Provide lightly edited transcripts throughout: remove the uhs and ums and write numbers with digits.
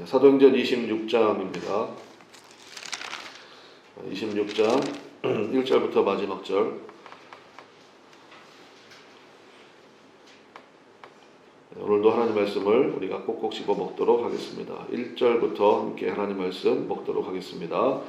사도행전 26장입니다. 26장 1절부터 마지막 절. 오늘도 하나님 말씀을 우리가 꼭꼭 씹어 먹도록 하겠습니다. 1절부터 함께 하나님 말씀 먹도록 하겠습니다.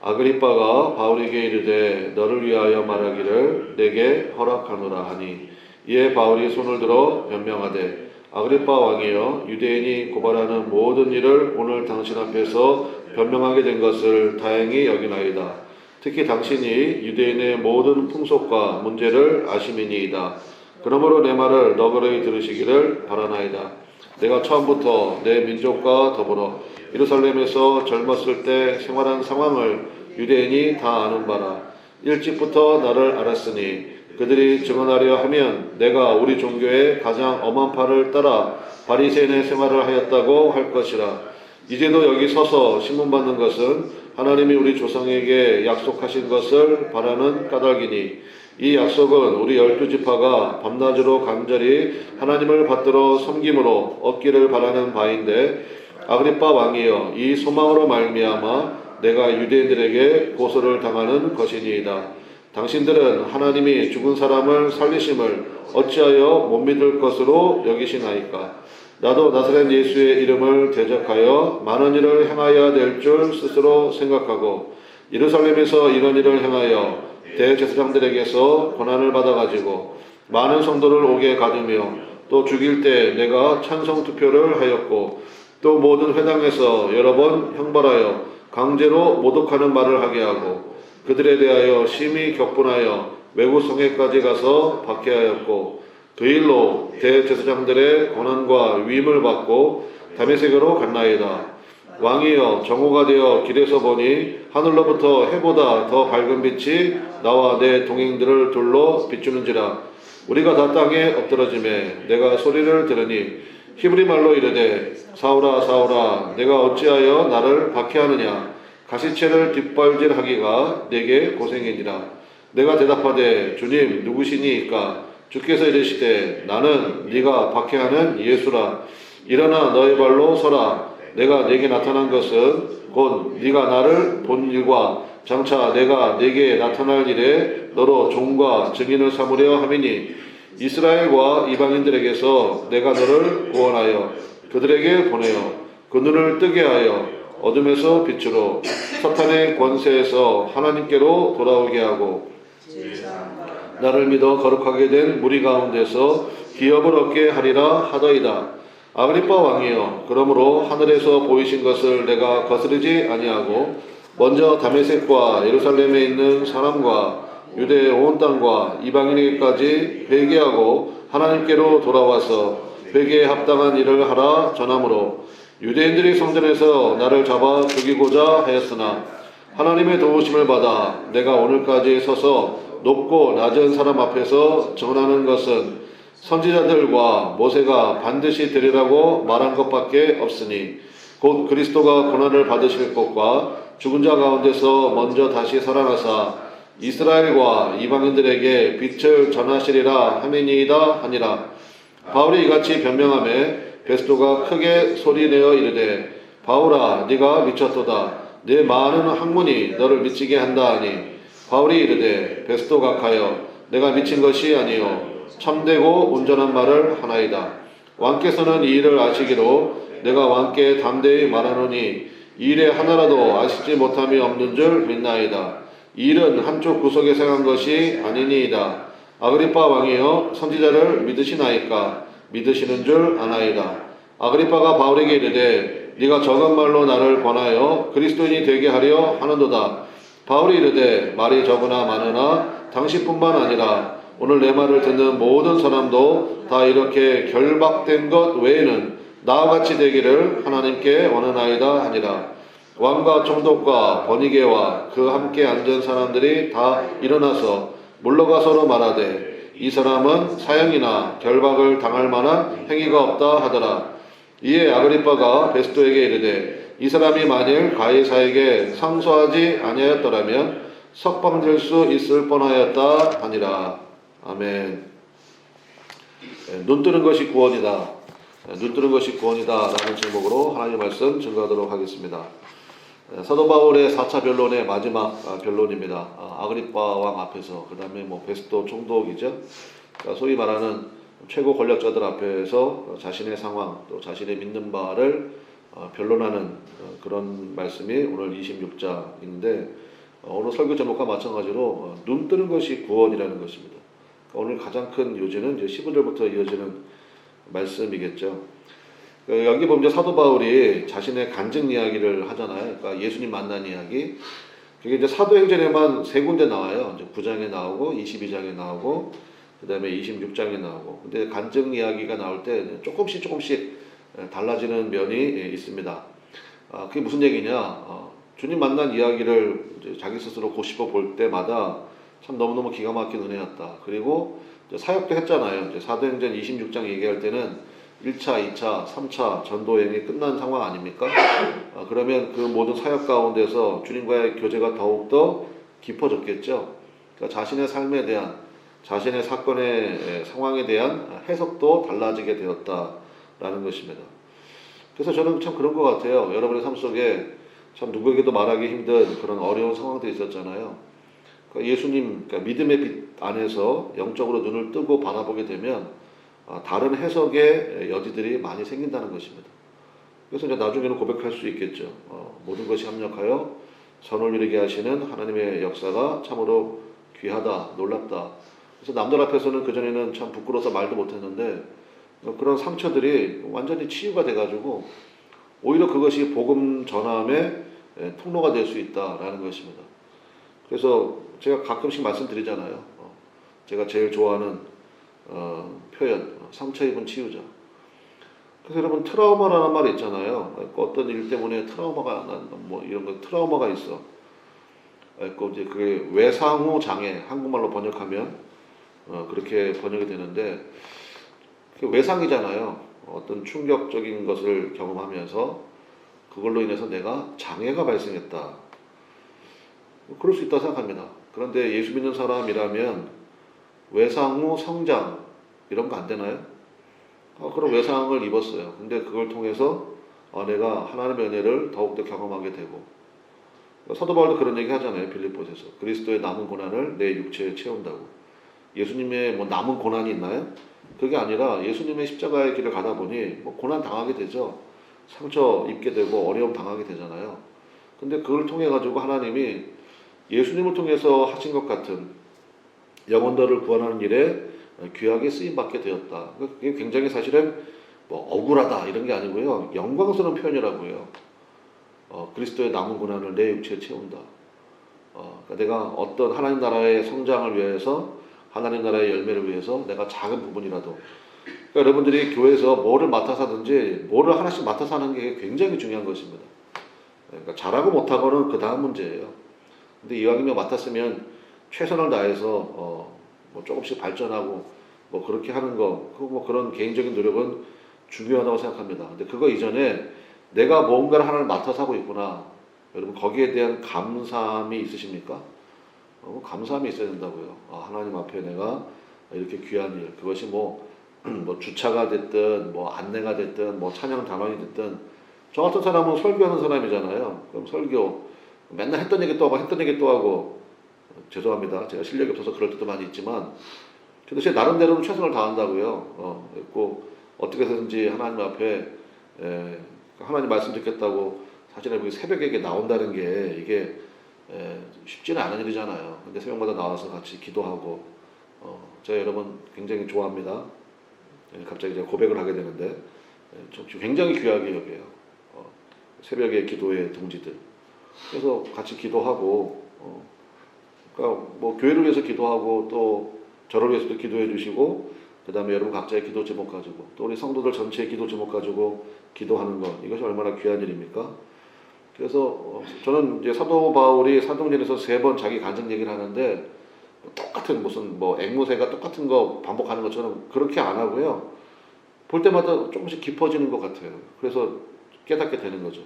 아그리빠가 바울에게 이르되 너를 위하여 말하기를 내게 허락하노라 하니, 이에 바울이 손을 들어 변명하되 아그리빠 왕이여, 유대인이 고발하는 모든 일을 오늘 당신 앞에서 변명하게 된 것을 다행히 여기나이다. 특히 당신이 유대인의 모든 풍속과 문제를 아심이니이다. 그러므로 내 말을 너그러이 들으시기를 바라나이다. 내가 처음부터 내 민족과 더불어 예루살렘에서 젊었을 때 생활한 상황을 유대인이 다 아는 바라. 일찍부터 나를 알았으니 그들이 증언하려 하면 내가 우리 종교의 가장 엄한 파를 따라 바리새인의 생활을 하였다고 할 것이라. 이제도 여기 서서 신문받는 것은 하나님이 우리 조상에게 약속하신 것을 바라는 까닭이니, 이 약속은 우리 12지파가 밤낮으로 간절히 하나님을 받들어 섬김으로 얻기를 바라는 바인데, 아그리빠 왕이여, 이 소망으로 말미암아 내가 유대인들에게 고소를 당하는 것이니이다. 당신들은 하나님이 죽은 사람을 살리심을 어찌하여 못 믿을 것으로 여기시나이까? 나도 나사렛 예수의 이름을 대적하여 많은 일을 행하여야 될 줄 스스로 생각하고 예루살렘에서 이런 일을 행하여 대제사장들에게서 고난을 받아가지고 많은 성도를 옥에 가두며 또 죽일 때 내가 찬성 투표를 하였고 또 모든 회당에서 여러 번 형벌하여 강제로 모독하는 말을 하게 하고 그들에 대하여 심히 격분하여 외국 성에까지 가서 박해하였고 그 일로 대제사장들의 고난과 위임을 받고 다메섹으로 갔나이다. 왕이여, 정오가 되어 길에서 보니 하늘로부터 해보다 더 밝은 빛이 나와 내 동행들을 둘러 비추는지라. 우리가 다 땅에 엎드러지매 내가 소리를 들으니 히브리 말로 이르되 사울아 사울아, 내가 어찌하여 나를 박해하느냐. 가시채를 뒷발질하기가 내게 고생이니라. 내가 대답하되 주님 누구시니이까? 주께서 이르시되 나는 네가 박해하는 예수라. 일어나 너의 발로 서라. 내가 네게 나타난 것은 곧 네가 나를 본 일과 장차 내가 네게 나타날 일에 너로 종과 증인을 삼으려 함이니, 이스라엘과 이방인들에게서 내가 너를 구원하여 그들에게 보내어 그 눈을 뜨게 하여 어둠에서 빛으로 사탄의 권세에서 하나님께로 돌아오게 하고 나를 믿어 거룩하게 된 무리 가운데서 기업을 얻게 하리라 하더이다. 아그리빠 왕이여, 그러므로 하늘에서 보이신 것을 내가 거스르지 아니하고 먼저 다메섹과 예루살렘에 있는 사람과 유대의 온 땅과 이방인에게까지 회개하고 하나님께로 돌아와서 회개에 합당한 일을 하라 전함으로 유대인들이 성전에서 나를 잡아 죽이고자 하였으나 하나님의 도우심을 받아 내가 오늘까지 서서 높고 낮은 사람 앞에서 전하는 것은 선지자들과 모세가 반드시 되리라고 말한 것밖에 없으니, 곧 그리스도가 고난을 받으실 것과 죽은 자 가운데서 먼저 다시 살아나사 이스라엘과 이방인들에게 빛을 전하시리라 함이니이다 하니라. 바울이 이같이 변명하며 베스도가 크게 소리내어 이르되 바울아, 네가 미쳤도다. 내 많은 학문이 너를 미치게 한다 하니, 바울이 이르되 베스도 각하여 내가 미친 것이 아니요 참되고 온전한 말을 하나이다. 왕께서는 이 일을 아시기로 내가 왕께 담대히 말하노니 이 일에 하나라도 아시지 못함이 없는 줄 믿나이다. 이 일은 한쪽 구석에 생한 것이 아니니이다. 아그리빠 왕이여, 선지자를 믿으시나이까? 믿으시는 줄 아나이다. 아그리빠가 바울에게 이르되 네가 적은 말로 나를 권하여 그리스도인이 되게 하려 하는도다. 바울이 이르되 말이 적으나 많으나 당신뿐만 아니라 오늘 내 말을 듣는 모든 사람도 다 이렇게 결박된 것 외에는 나와 같이 되기를 하나님께 원하나이다 하니라. 왕과 총독과 번이게와 그 함께 앉은 사람들이 다 일어나서 물러가 서로 말하되 이 사람은 사형이나 결박을 당할 만한 행위가 없다 하더라. 이에 아그리빠가 베스도에게 이르되 이 사람이 만일 가이사에게 상소하지 아니하였더라면 석방될 수 있을 뻔하였다 하니라. 아멘. 눈 뜨는 것이 구원이다. 눈 뜨는 것이 구원이다라는 제목으로 하나님의 말씀 증거하도록 하겠습니다. 사도 바울의 4차 변론의 마지막 변론입니다. 아그리파 왕 앞에서, 그 다음에 뭐 베스도 총독이죠. 소위 말하는 최고 권력자들 앞에서 자신의 상황 또 자신의 믿는 바를 변론하는 그런 말씀이 오늘 26장인데, 오늘 설교 제목과 마찬가지로 눈 뜨는 것이 구원이라는 것입니다. 오늘 가장 큰 요지는 이제 15절부터 이어지는 말씀이겠죠. 여기 보면 사도 바울이 자신의 간증 이야기를 하잖아요. 그러니까 예수님 만난 이야기. 그게 이제 사도행전에만 세 군데 나와요. 이제 9장에 나오고 22장에 나오고 그다음에 26장에 나오고. 근데 간증 이야기가 나올 때 조금씩 달라지는 면이 있습니다. 그게 무슨 얘기냐? 주님 만난 이야기를 이제 자기 스스로 고집어 볼 때마다 참 너무너무 기가 막힌 은혜였다. 그리고 사역도 했잖아요. 이제 사도행전 26장 얘기할 때는 1차, 2차, 3차 전도행이 끝난 상황 아닙니까? 그러면 그 모든 사역 가운데서 주님과의 교제가 더욱더 깊어졌겠죠. 그러니까 자신의 삶에 대한, 자신의 사건의 상황에 대한 해석도 달라지게 되었다라는 것입니다. 그래서 저는 참 그런 것 같아요. 여러분의 삶 속에 참 누구에게도 말하기 힘든 그런 어려운 상황도 있었잖아요. 예수님, 그러니까 믿음의 빛 안에서 영적으로 눈을 뜨고 바라보게 되면 다른 해석의 여지들이 많이 생긴다는 것입니다. 그래서 이제 나중에는 고백할 수 있겠죠. 모든 것이 합력하여 선을 이루게 하시는 하나님의 역사가 참으로 귀하다, 놀랍다. 그래서 남들 앞에서는 그전에는 참 부끄러워서 말도 못했는데 그런 상처들이 완전히 치유가 돼가지고 오히려 그것이 복음 전함의 통로가 될 수 있다라는 것입니다. 그래서 제가 가끔씩 말씀드리잖아요. 제가 제일 좋아하는 표현, 상처 입은 치유자. 그래서 여러분, 트라우마라는 말이 있잖아요. 어떤 일 때문에 트라우마가 난 뭐 이런 거 트라우마가 있어. 이제 그게 외상후 장애, 한국말로 번역하면 그렇게 번역이 되는데, 그게 외상이잖아요. 어떤 충격적인 것을 경험하면서 그걸로 인해서 내가 장애가 발생했다. 그럴 수 있다고 생각합니다. 그런데 예수 믿는 사람이라면 외상 후 성장 이런 거 안 되나요? 그런 외상을 입었어요. 근데 그걸 통해서 내가 하나님의 은혜를 더욱더 경험하게 되고, 사도 바울도 그런 얘기 하잖아요. 빌립보서에서 그리스도의 남은 고난을 내 육체에 채운다고. 예수님의 뭐 남은 고난이 있나요? 그게 아니라 예수님의 십자가의 길을 가다 보니 뭐 고난 당하게 되죠. 상처 입게 되고 어려움 당하게 되잖아요. 근데 그걸 통해 가지고 하나님이 예수님을 통해서 하신 것 같은 영혼들을 구원하는 일에 귀하게 쓰임받게 되었다. 그게 굉장히 사실은 뭐 억울하다 이런 게 아니고요. 영광스러운 표현이라고요. 그리스도의 남은 고난을 내 육체에 채운다. 그러니까 내가 어떤 하나님 나라의 성장을 위해서, 하나님 나라의 열매를 위해서 내가 작은 부분이라도, 그러니까 여러분들이 교회에서 뭐를 맡아서 하든지 뭐를 하나씩 맡아서 하는 게 굉장히 중요한 것입니다. 그러니까 잘하고 못하고는 그 다음 문제예요. 근데 이왕이면 맡았으면 최선을 다해서 뭐 조금씩 발전하고 뭐 그렇게 하는 거, 뭐 그런 개인적인 노력은 중요하다고 생각합니다. 근데 그거 이전에 내가 뭔가를 하나를 맡아서 하고 있구나. 여러분 거기에 대한 감사함이 있으십니까? 감사함이 있어야 된다고요. 하나님 앞에 내가 이렇게 귀한 일, 그것이 뭐 주차가 됐든 뭐 안내가 됐든 뭐 찬양 단원이 됐든, 저 같은 사람은 설교하는 사람이잖아요. 그럼 설교 맨날 했던 얘기 또 하고 했던 얘기 또 하고, 죄송합니다. 제가 실력이 없어서 그럴 때도 많이 있지만, 근데 제 나름대로는 최선을 다한다고요. 꼭 어떻게 해서든지 하나님 앞에 하나님 말씀 듣겠다고 사실은 새벽에 나온다는 게 이게 쉽지는 않은 일이잖아요. 근데 새벽마다 나와서 같이 기도하고, 제가 여러분 굉장히 좋아합니다. 갑자기 제가 고백을 하게 되는데, 굉장히 귀하게 여겨요. 새벽에 기도의 동지들. 그래서 같이 기도하고, 그러니까 뭐 교회를 위해서 기도하고 또 저를 위해서도 기도해 주시고, 그 다음에 여러분 각자의 기도 제목 가지고 또 우리 성도들 전체의 기도 제목 가지고 기도하는 것, 이것이 얼마나 귀한 일입니까? 그래서 저는 이제 사도 바울이 사도행전에서 3번 자기 간증 얘기를 하는데 똑같은 무슨 뭐 앵무새가 똑같은 거 반복하는 것처럼 그렇게 안 하고요. 볼 때마다 조금씩 깊어지는 것 같아요. 그래서 깨닫게 되는 거죠.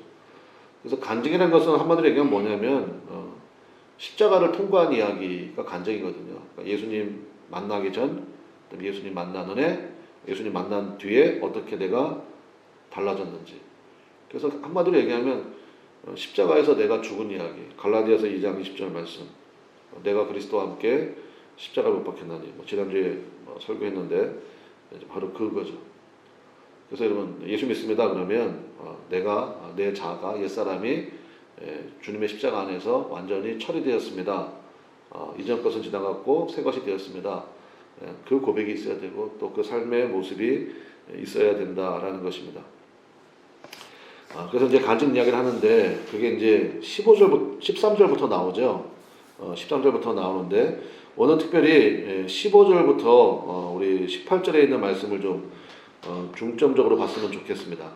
그래서 간증이라는 것은 한마디로 얘기하면 뭐냐면 십자가를 통과한 이야기가 간증이거든요. 그러니까 예수님 만나기 전, 예수님 만난 후에, 예수님 만난 뒤에 어떻게 내가 달라졌는지. 그래서 한마디로 얘기하면 십자가에서 내가 죽은 이야기, 갈라디아서 2장 20절 말씀, 내가 그리스도와 함께 십자가를 못 박혔나니, 지난주에 설교했는데 바로 그거죠. 그래서 여러분 예수 믿습니다 그러면 내가 내 자아가 옛사람이 주님의 십자가 안에서 완전히 처리되었습니다. 이전 것은 지나갔고 새 것이 되었습니다. 그 고백이 있어야 되고 또 그 삶의 모습이 있어야 된다라는 것입니다. 그래서 이제 간증 이야기를 하는데 그게 이제 13절부터 나오죠. 13절부터 나오는데 오늘 특별히 15절부터 우리 18절에 있는 말씀을 좀 중점적으로 봤으면 좋겠습니다.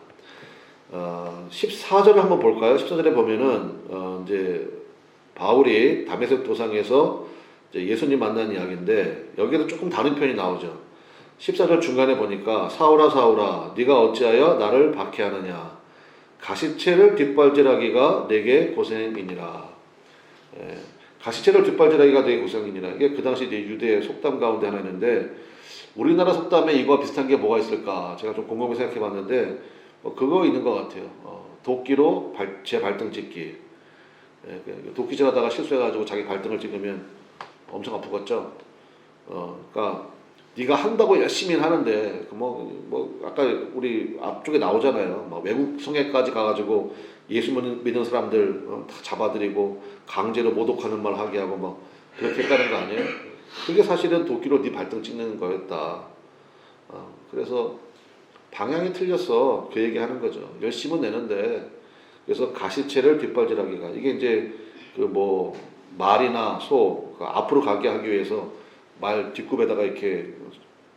14절을 한번 볼까요? 14절에 보면은 이제 바울이 다메섹 도상에서 이제 예수님 만난 이야기인데 여기에도 조금 다른 표현이 나오죠. 14절 중간에 보니까 사울아 사울아 네가 어찌하여 나를 박해하느냐 가시채를 뒷발질하기가 내게 고생이니라. 가시채를 뒷발질하기가 내게 고생이니라. 이게 그 당시 이제 유대의 속담 가운데 하나였는데 우리나라 속담에 이거와 비슷한 게 뭐가 있을까? 제가 좀 곰곰이 생각해 봤는데 그거 있는 것 같아요. 도끼로 제 발등 찍기. 도끼질 하다가 실수해가지고 자기 발등을 찍으면 엄청 아프겠죠. 그러니까 네가 한다고 열심히 하는데 아까 우리 앞쪽에 나오잖아요. 막 외국 성에까지 가가지고 예수 믿는 사람들 다 잡아들이고 강제로 모독하는 말 하게 하고 막 그렇게 했다는 거 아니에요? 그게 사실은 도끼로 네 발등 찍는 거였다. 그래서 방향이 틀렸어. 그 얘기하는 거죠. 열심은 내는데 그래서 가시채를 뒷발질하기가 이게 이제 말이나 소 앞으로 가게 하기 위해서 말 뒷굽에다가 이렇게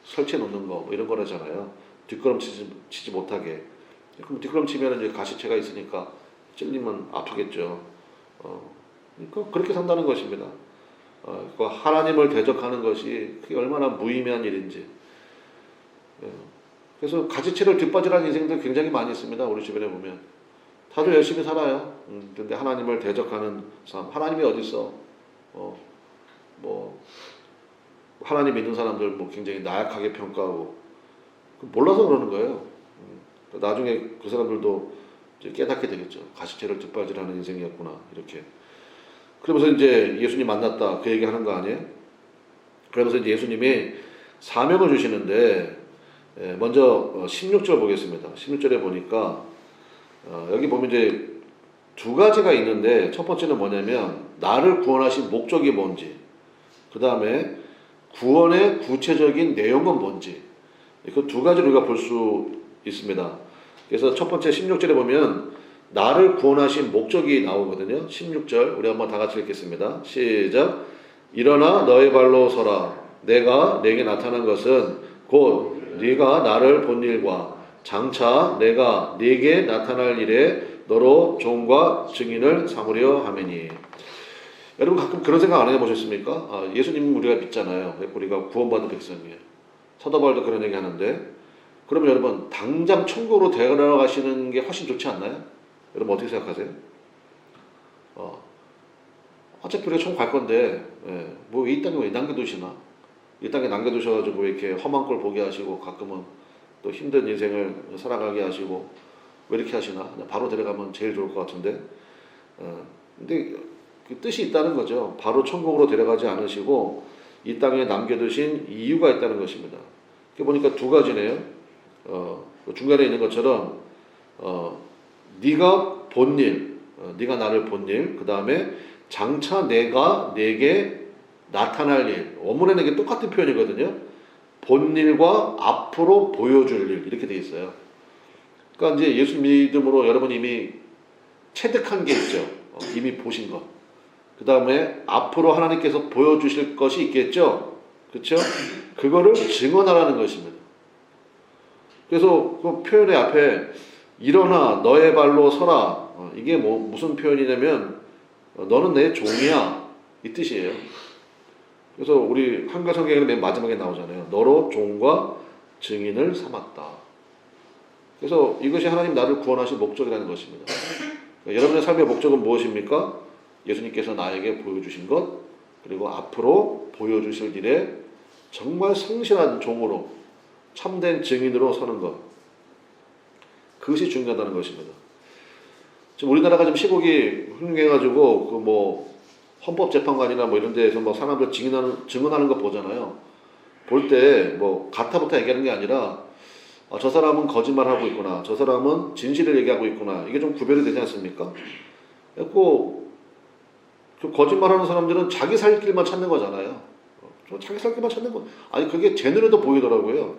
설치해 놓는 거 이런 거라잖아요. 뒷걸음 치지 못하게. 그럼 뒷걸음 치면 이제 가시채가 있으니까 찔리면 아프겠죠. 그러니까 그렇게 산다는 것입니다. 하나님을 대적하는 것이 그게 얼마나 무의미한 일인지. 그래서 가시채를 뒷받이라는 인생들 굉장히 많이 있습니다. 우리 주변에 보면 다들 열심히 살아요. 근데 하나님을 대적하는 사람, 하나님이 어디 있어? 하나님 믿는 사람들 굉장히 나약하게 평가하고 몰라서 그러는 거예요. 나중에 그 사람들도 이제 깨닫게 되겠죠. 가시채를 뒷받이라는 인생이었구나 이렇게. 그러면서 이제 예수님 만났다 그 얘기하는 거 아니에요? 그러면서 이제 예수님이 사명을 주시는데 먼저 16절 보겠습니다. 16절에 보니까 여기 보면 이제 두 가지가 있는데 첫 번째는 뭐냐면 나를 구원하신 목적이 뭔지, 그 다음에 구원의 구체적인 내용은 뭔지, 그 두 가지를 우리가 볼 수 있습니다. 그래서 첫 번째 16절에 보면 나를 구원하신 목적이 나오거든요. 16절 우리 한번 다 같이 읽겠습니다. 시작. 일어나 너의 발로 서라. 내가 내게 나타난 것은 곧 네가 나를 본 일과 장차 내가 네게 나타날 일에 너로 종과 증인을 삼으려 하매니. 여러분 가끔 그런 생각 안 해보셨습니까? 예수님 우리가 믿잖아요. 우리가 구원받은 백성이에요. 사도 바울도 그런 얘기 하는데 그러면 여러분 당장 천국으로 데려가시는 게 훨씬 좋지 않나요? 여러분 어떻게 생각하세요? 어차피 우리가 천국 갈 건데 이 땅에 왜 남겨두시나? 이 땅에 남겨두셔가지고 이렇게 험한 꼴 보게 하시고 가끔은 또 힘든 인생을 살아가게 하시고 왜 이렇게 하시나? 바로 데려가면 제일 좋을 것 같은데 근데 그 뜻이 있다는 거죠. 바로 천국으로 데려가지 않으시고 이 땅에 남겨두신 이유가 있다는 것입니다. 이렇게 보니까 두 가지네요. 중간에 있는 것처럼 네가 본 일, 네가 나를 본 일, 그 다음에 장차 내가 내게 나타날 일. 원문에는 이게 똑같은 표현이거든요. 본 일과 앞으로 보여줄 일 이렇게 돼 있어요. 그러니까 이제 예수 믿음으로 여러분 이미 체득한 게 있죠. 이미 보신 것. 그 다음에 앞으로 하나님께서 보여주실 것이 있겠죠. 그렇죠? 그거를 증언하라는 것입니다. 그래서 그 표현의 앞에 일어나 너의 발로 서라. 이게 무슨 표현이냐면 너는 내 종이야 이 뜻이에요. 그래서 우리 한글 성경에는 맨 마지막에 나오잖아요. 너로 종과 증인을 삼았다. 그래서 이것이 하나님 나를 구원하신 목적이라는 것입니다. 그러니까 여러분의 삶의 목적은 무엇입니까? 예수님께서 나에게 보여주신 것, 그리고 앞으로 보여주실 일에 정말 성실한 종으로 참된 증인으로 서는 것. 그것이 중요하다는 것입니다. 지금 우리나라가 좀 시국이 흉흉해가지고 그 뭐 헌법재판관이나 뭐 이런 데에서 뭐 사람들 증언하는 거 보잖아요. 볼 때 뭐 가타부터 얘기하는 게 아니라 저 사람은 거짓말하고 있구나, 저 사람은 진실을 얘기하고 있구나, 이게 좀 구별이 되지 않습니까? 그리고 그 거짓말하는 사람들은 자기 살 길만 찾는 거잖아요. 자기 살 길만 찾는 거. 아니 그게 제 눈에도 보이더라고요.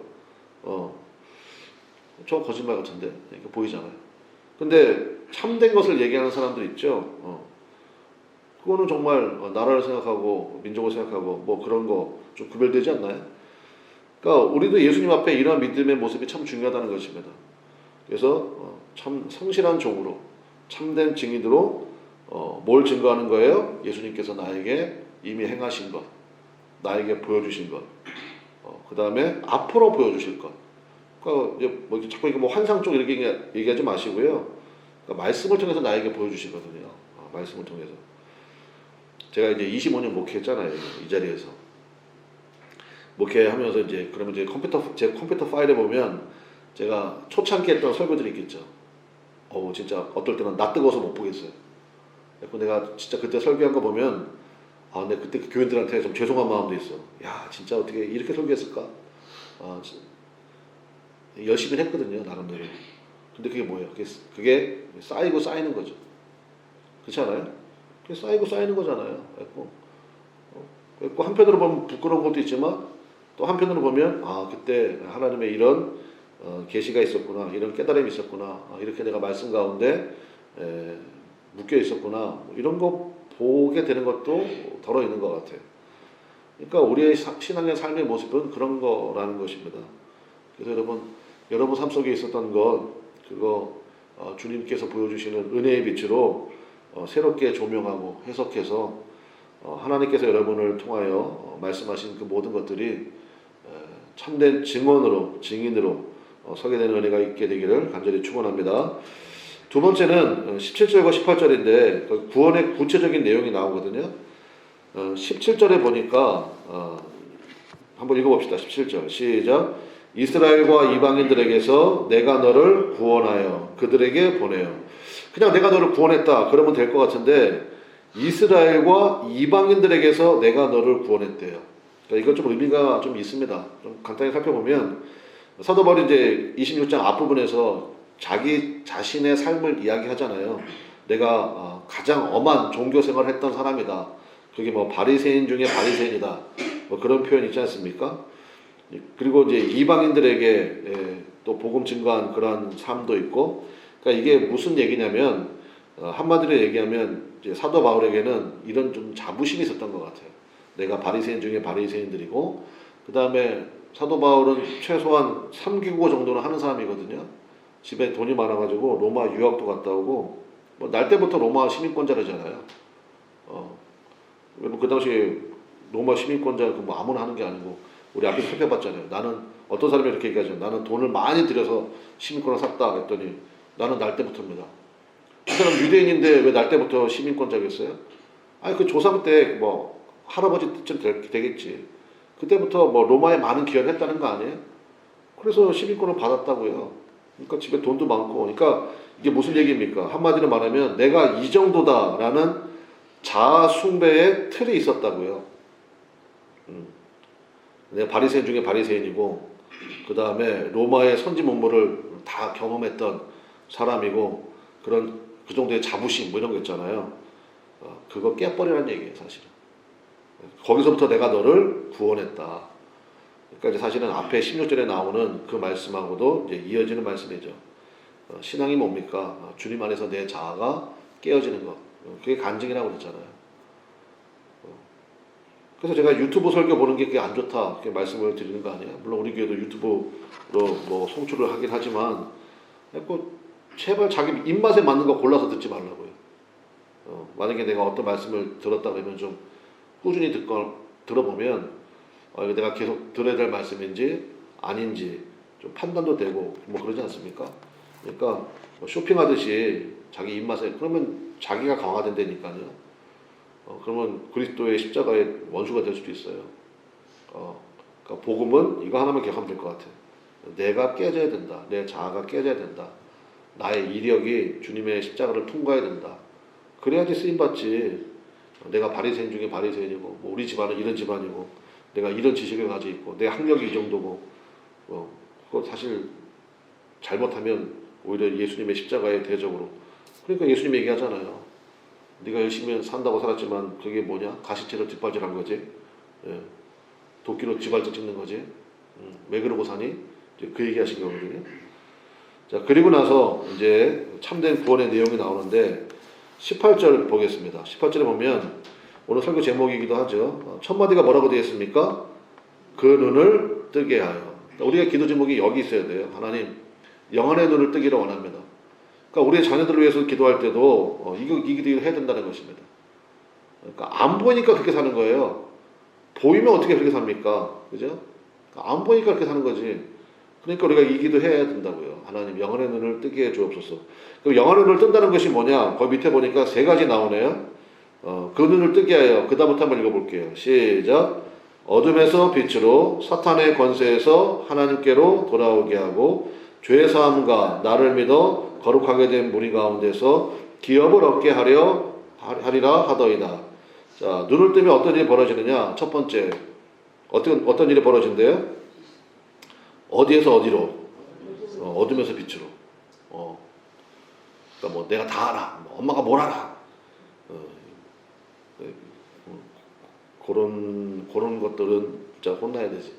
저 거짓말 같은데 이렇게 보이잖아요. 근데 참된 것을 얘기하는 사람들 있죠. 그거는 정말 나라를 생각하고 민족을 생각하고 뭐 그런 거 좀 구별되지 않나요? 그러니까 우리도 예수님 앞에 이러한 믿음의 모습이 참 중요하다는 것입니다. 그래서 참 성실한 종으로 참된 증인으로 뭘 증거하는 거예요? 예수님께서 나에게 이미 행하신 것, 나에게 보여주신 것, 그 다음에 앞으로 보여주실 것. 그러니까 이제 뭐 자꾸 이거 뭐 환상 쪽 이렇게 얘기하지 마시고요. 그러니까 말씀을 통해서 나에게 보여주시거든요. 말씀을 통해서. 제가 이제 25년 목회했잖아요. 이 자리에서. 목회하면서 이제 그러면 이제 제 컴퓨터 파일에 보면 제가 초창기 했던 설교들이 있겠죠. 진짜 어떨 때는 나 뜨거워서 못 보겠어요. 그래서 내가 진짜 그때 설교한 거 보면 근데 그때 그 교인들한테 좀 죄송한 마음도 있어. 야, 진짜 어떻게 이렇게 설교했을까? 열심히 했거든요, 나름대로. 근데 그게 뭐예요? 그게 쌓이고 쌓이는 거죠. 그렇지 않아요? 그게 쌓이고 쌓이는 거잖아요. 그래서 한편으로 보면 부끄러운 것도 있지만 또 한편으로 보면 그때 하나님의 이런 계시가 있었구나, 이런 깨달음이 있었구나, 이렇게 내가 말씀 가운데 묶여 있었구나, 뭐 이런 거 보게 되는 것도 덜어 있는 것 같아요. 그러니까 우리의 신앙의 삶의 모습은 그런 거라는 것입니다. 그래서 여러분 삶 속에 있었던 것, 그거 주님께서 보여주시는 은혜의 빛으로 새롭게 조명하고 해석해서 하나님께서 여러분을 통하여 말씀하신 그 모든 것들이 참된 증인으로 서게 되는 은혜가 있게 되기를 간절히 축원합니다. 두 번째는 17절과 18절인데 구원의 구체적인 내용이 나오거든요. 17절에 보니까 한번 읽어봅시다. 17절 시작. 이스라엘과 이방인들에게서 내가 너를 구원하여 그들에게 보내요. 그냥 내가 너를 구원했다 그러면 될 것 같은데 이스라엘과 이방인들에게서 내가 너를 구원했대요. 그러니까 이건 좀 의미가 좀 있습니다. 좀 간단히 살펴보면 사도 바울이 이제 26장 앞부분에서 자기 자신의 삶을 이야기하잖아요. 내가 가장 엄한 종교 생활을 했던 사람이다. 그게 뭐 바리새인 중에 바리새인이다. 뭐 그런 표현 있지 않습니까? 그리고 이제 이방인들에게 또 복음 증거한 그런 삶도 있고, 그러니까 이게 무슨 얘기냐면 한마디로 얘기하면 이제 사도 바울에게는 이런 좀 자부심이 있었던 것 같아요. 내가 바리새인 중에 바리새인들이고, 그 다음에 사도 바울은 최소한 3개국어 정도는 하는 사람이거든요. 집에 돈이 많아가지고 로마 유학도 갔다 오고, 뭐 날 때부터 로마 시민권자라잖아요. 그 당시 로마 시민권자 뭐 아무나 하는 게 아니고 우리 앞에서 살펴봤잖아요. 나는 어떤 사람이 이렇게 얘기하죠. 나는 돈을 많이 들여서 시민권을 샀다 했더니 나는 날 때부터입니다. 그 사람 유대인인데 왜 날 때부터 시민권자겠어요? 아니 그 조상 때 뭐 할아버지 때쯤 되겠지. 그때부터 뭐 로마에 많은 기여를 했다는 거 아니에요? 그래서 시민권을 받았다고요. 그러니까 집에 돈도 많고, 그러니까 이게 무슨 얘기입니까? 한마디로 말하면 내가 이 정도다라는 자아 숭배의 틀이 있었다고요. 내가 바리새인 중에 바리새인이고, 그 다음에 로마의 선지 문물을 다 경험했던 사람이고, 그 정도의 자부심 뭐 이런 거 있잖아요. 그거 깨버리라는 얘기예요, 사실은. 거기서부터 내가 너를 구원했다. 그러니까 이제 사실은 앞에 16절에 나오는 그 말씀하고도 이제 이어지는 말씀이죠. 신앙이 뭡니까? 주님 안에서 내 자아가 깨어지는 것. 그게 간증이라고 그랬잖아요. 그래서 제가 유튜브 설교 보는 게 그게 안 좋다 그렇게 말씀을 드리는 거 아니에요? 물론 우리 교회도 유튜브로 뭐 송출을 하긴 하지만 제발 자기 입맛에 맞는 거 골라서 듣지 말라고요. 만약에 내가 어떤 말씀을 들었다 그러면 좀 꾸준히 들어보면 이거 내가 계속 들어야 될 말씀인지 아닌지 좀 판단도 되고 뭐 그러지 않습니까? 그러니까 뭐 쇼핑하듯이 자기 입맛에 그러면 자기가 강화된다니까요. 그러면 그리스도의 십자가의 원수가 될 수도 있어요. 그러니까 복음은 이거 하나만 기억하면 될 것 같아요. 내가 깨져야 된다. 내 자아가 깨져야 된다. 나의 이력이 주님의 십자가를 통과해야 된다. 그래야지 쓰임받지. 내가 바리새인 중에 바리새인이고 뭐 우리 집안은 이런 집안이고 내가 이런 지식을 가지고 있고 내 학력이 이 정도고 그거 사실 잘못하면 오히려 예수님의 십자가의 대적으로. 그러니까 예수님 얘기하잖아요. 네가 열심히 산다고 살았지만 그게 뭐냐? 가시채로 뒷발질한 거지. 예. 도끼로 뒷발질 찍는 거지. 왜 그러고 사니? 이제 그 얘기하신 거거든요. 자, 그리고 나서 이제 참된 구원의 내용이 나오는데 18절 보겠습니다. 18절에 보면 오늘 설교 제목이기도 하죠. 첫 마디가 뭐라고 되어 있습니까? 그 눈을 뜨게 하여. 우리가 기도 제목이 여기 있어야 돼요. 하나님, 영혼의 눈을 뜨기를 원합니다. 그러니까 우리의 자녀들을 위해서 기도할 때도 이 기도를 해야 된다는 것입니다. 그러니까 안 보이니까 그렇게 사는 거예요. 보이면 어떻게 그렇게 삽니까? 그죠? 안 보이니까 그렇게 사는 거지. 그러니까 우리가 이 기도 해야 된다고요. 하나님, 영혼의 눈을 뜨게 해 주옵소서. 그럼 영혼의 눈을 뜬다는 것이 뭐냐? 거기 밑에 보니까 세 가지 나오네요. 그 눈을 뜨게 하여. 그 다음부터 한번 읽어볼게요. 시작. 어둠에서 빛으로, 사탄의 권세에서 하나님께로 돌아오게 하고, 죄사함과 나를 믿어 거룩하게 된 무리 가운데서 기업을 얻게 하리라 하더이다. 자, 눈을 뜨면 어떤 일이 벌어지느냐? 첫 번째, 어떤 일이 벌어진대요? 어디에서 어디로? 어둠에서 빛으로. 그러니까 뭐 내가 다 알아. 뭐 엄마가 뭘 알아. 그런 것들은 진짜 혼나야 되지.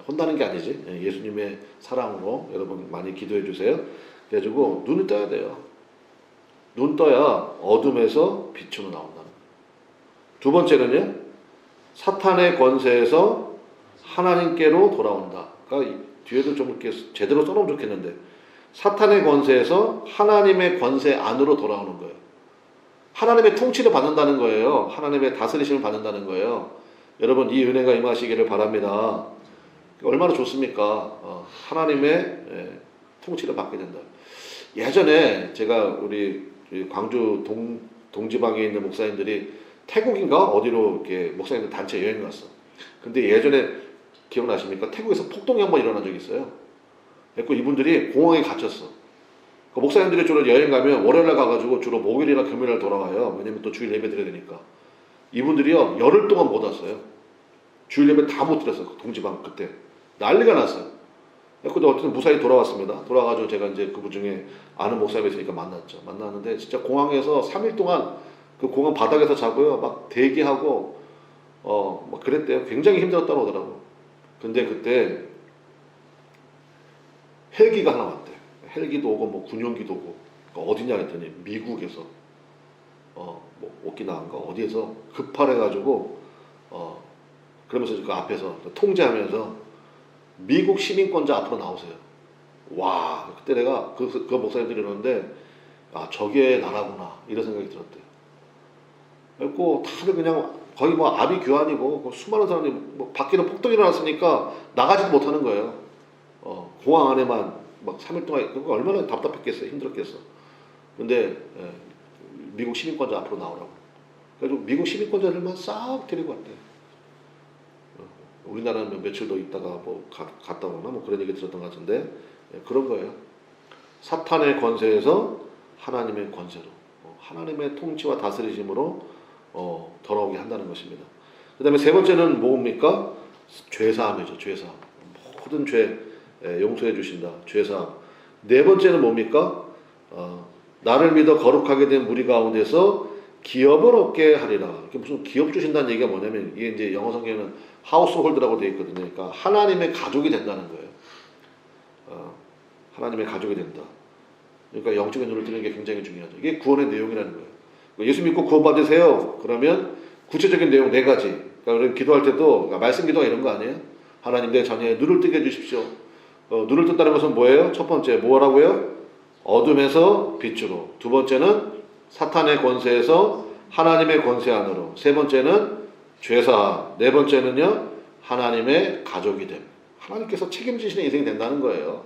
혼나는 게 아니지. 예수님의 사랑으로 여러분 많이 기도해 주세요. 그래가지고 눈을 떠야 돼요. 눈 떠야 어둠에서 빛으로 나온다는 거예요. 두 번째는요, 사탄의 권세에서 하나님께로 돌아온다. 그러니까 뒤에도 좀 이렇게 제대로 써놓으면 좋겠는데, 사탄의 권세에서 하나님의 권세 안으로 돌아오는 거예요. 하나님의 통치를 받는다는 거예요. 하나님의 다스리심을 받는다는 거예요. 여러분, 이 은혜가 임하시기를 바랍니다. 얼마나 좋습니까? 하나님의 통치를 받게 된다. 예전에 제가 우리 광주 동지방에 있는 목사님들이 태국인가 어디로 이렇게 목사님들 단체 여행 갔어. 근데 예전에 기억나십니까? 태국에서 폭동이 한번 일어난 적이 있어요. 그래서 이분들이 공항에 갇혔어. 그 목사님들이 주로 여행 가면 월요일날 가가지고 주로 목요일이나 금요일날 돌아와요. 왜냐면 또 주일 예배 드려야 되니까. 이분들이요, 열흘 동안 못 왔어요. 주일 예배 다 못 드렸어요. 동지방 그때. 난리가 났어요. 근데 어쨌든 무사히 돌아왔습니다. 돌아와가지고 제가 이제 그분 중에 아는 목사님이 있으니까 만났죠. 만났는데 진짜 공항에서 3일 동안 그 공항 바닥에서 자고요. 막 대기하고, 막 그랬대요. 굉장히 힘들었다고 하더라고. 근데 그때 헬기가 하나 왔대. 헬기도 오고 뭐 군용기도 오고. 그러니까 어디냐 했더니 미국에서 뭐 오키나와인가 어디에서 급발해가지고 그러면서 그 앞에서 통제하면서 미국 시민권자 앞으로 나오세요. 와, 그때 내가 그 목사님들이 이러는데 저게 나라구나 이런 생각이 들었대요. 그래서 다들 그냥 거의 뭐 아비 규환이고 수많은 사람들이 뭐 밖에는 폭동이 일어났으니까 나가지도 못하는 거예요. 공항 안에만 막 3일 동안 그거 얼마나 답답했겠어요. 힘들었겠어. 근데 미국 시민권자 앞으로 나오라고. 그래서 미국 시민권자들만 싹 데리고 왔대요. 우리나라는 며칠 더 있다가 뭐 갔다 오나 뭐 그런 얘기 들었던 것 같은데 그런 거예요. 사탄의 권세에서 하나님의 권세로, 하나님의 통치와 다스리심으로 돌아오게 한다는 것입니다. 그 다음에 세 번째는 뭡니까? 죄사함이죠. 죄사함. 모든 죄 용서해 주신다. 죄사함. 네 번째는 뭡니까? 나를 믿어 거룩하게 된 무리 가운데서 기업을 얻게 하리라. 이게 무슨 기업 주신다는 얘기가 뭐냐면 이게 이제 영어 성경에는 하우스홀드라고 되어 있거든요. 그러니까 하나님의 가족이 된다는 거예요. 하나님의 가족이 된다. 그러니까 영적인 눈을 뜨는 게 굉장히 중요하죠. 이게 구원의 내용이라는 거예요. 예수 믿고 구원 받으세요. 그러면 구체적인 내용 네 가지. 그러니까 우리는 기도할 때도 그러니까 말씀 기도가 이런 거 아니에요? 하나님 내 자녀의 눈을 뜨게 해주십시오. 눈을 뜬다는 것은 뭐예요? 첫 번째 뭐라고요? 어둠에서 빛으로. 두 번째는 사탄의 권세에서 하나님의 권세 안으로. 세 번째는 죄사함. 네 번째는요, 하나님의 가족이 됨. 하나님께서 책임지시는 인생이 된다는 거예요.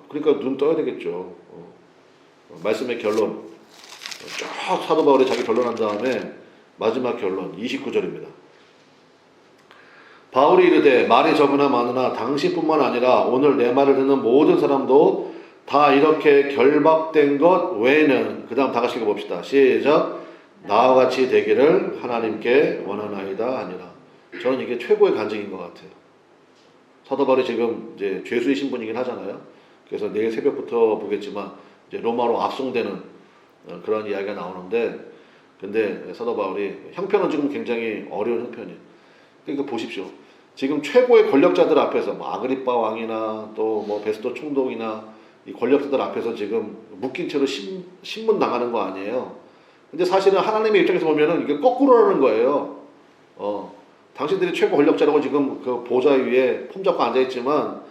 그러니까 눈 떠야 되겠죠. 말씀의 결론. 쫙 사도 바울이 자기 결론한 다음에 마지막 결론 29절입니다. 바울이 이르되 말이 적으나 많으나 당신뿐만 아니라 오늘 내 말을 듣는 모든 사람도 다 이렇게 결박된 것 외에는 그 다음 다 같이 읽어봅시다. 시작. 나와 같이 되기를 하나님께 원하나이다 하니라. 저는 이게 최고의 간증인 것 같아요. 사도 바울이 지금 이제 죄수의 신분이긴 하잖아요. 그래서 내일 새벽부터 보겠지만 이제 로마로 압송되는 그런 이야기가 나오는데, 근데 사도 바울이 형편은 지금 굉장히 어려운 형편이에요. 그러니까 보십시오. 지금 최고의 권력자들 앞에서 뭐 아그리빠 왕이나 또 뭐 베스토 총독이나 이 권력자들 앞에서 지금 묶인 채로 신문 당하는 거 아니에요. 근데 사실은 하나님의 입장에서 보면은 이게 거꾸로라는 거예요. 당신들이 최고 권력자라고 지금 그 보좌 위에 폼 잡고 앉아 있지만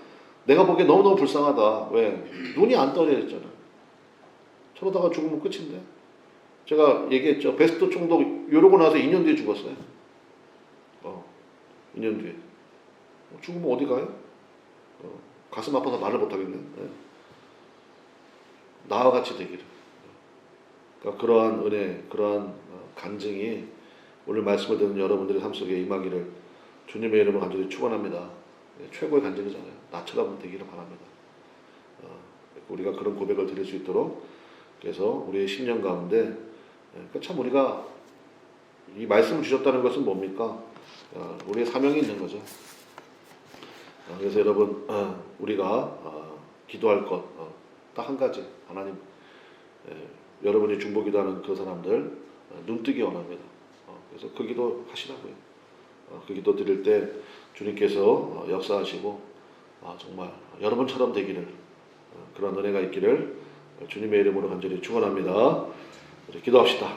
내가 보기에 너무너무 불쌍하다. 왜? 눈이 안 떠져 있잖아. 저러다가 죽으면 끝인데. 제가 얘기했죠. 베스토 총독 이러고 나서 2년 뒤에 죽었어요. 2년 뒤에. 죽으면 어디 가요? 가슴 아파서 말을 못하겠네. 나와 같이 되기를. 그러니까 그러한 은혜, 그러한 간증이 오늘 말씀을 듣는 여러분들의 삶 속에 임하기를 주님의 이름으로 간절히 축원합니다. 최고의 간증이잖아요. 나처럼 되기를 바랍니다. 우리가 그런 고백을 드릴 수 있도록, 그래서 우리의 신년 가운데 참 우리가 이 말씀을 주셨다는 것은 뭡니까? 우리의 사명이 있는 거죠. 그래서 여러분, 우리가 기도할 것 딱 한 가지. 하나님, 여러분이 중보기도하는 그 사람들 눈뜨기 원합니다. 그래서 그 기도 하시라고요. 그 기도 드릴 때 주님께서 역사하시고 정말 여러분처럼 되기를, 그런 은혜가 있기를 주님의 이름으로 간절히 축원합니다. 우리 기도합시다.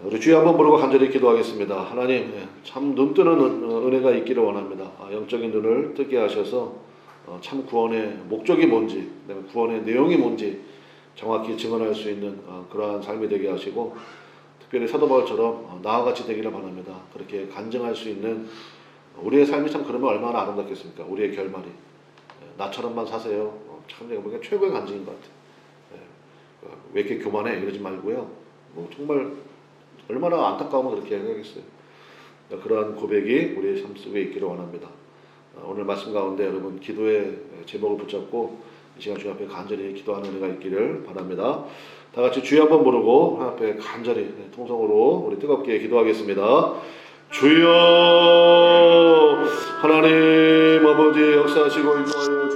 우리 주여 한번 부르고 간절히 기도하겠습니다. 하나님, 참 눈뜨는 은혜가 있기를 원합니다. 영적인 눈을 뜨게 하셔서 참 구원의 목적이 뭔지, 구원의 내용이 뭔지 정확히 증언할 수 있는 그러한 삶이 되게 하시고, 특별히 사도 바울처럼 나와 같이 되기를 바랍니다. 그렇게 간증할 수 있는 우리의 삶이 참 그러면 얼마나 아름답겠습니까? 우리의 결말이 나처럼만 사세요. 참 내가 보기엔 최고의 간증인 것 같아요. 왜 이렇게 교만해? 이러지 말고요. 정말 얼마나 안타까우면 그렇게 해야겠어요. 그러한 고백이 우리의 삶 속에 있기를 원합니다. 오늘 말씀 가운데 여러분 기도의 제목을 붙잡고 이 시간 주님 앞에 간절히 기도하는 은혜가 있기를 바랍니다. 다 같이 주여 한번 부르고 하나님 앞에 간절히 통성으로 우리 뜨겁게 기도하겠습니다. 주여, 하나님 아버지 역사하시고 인도하여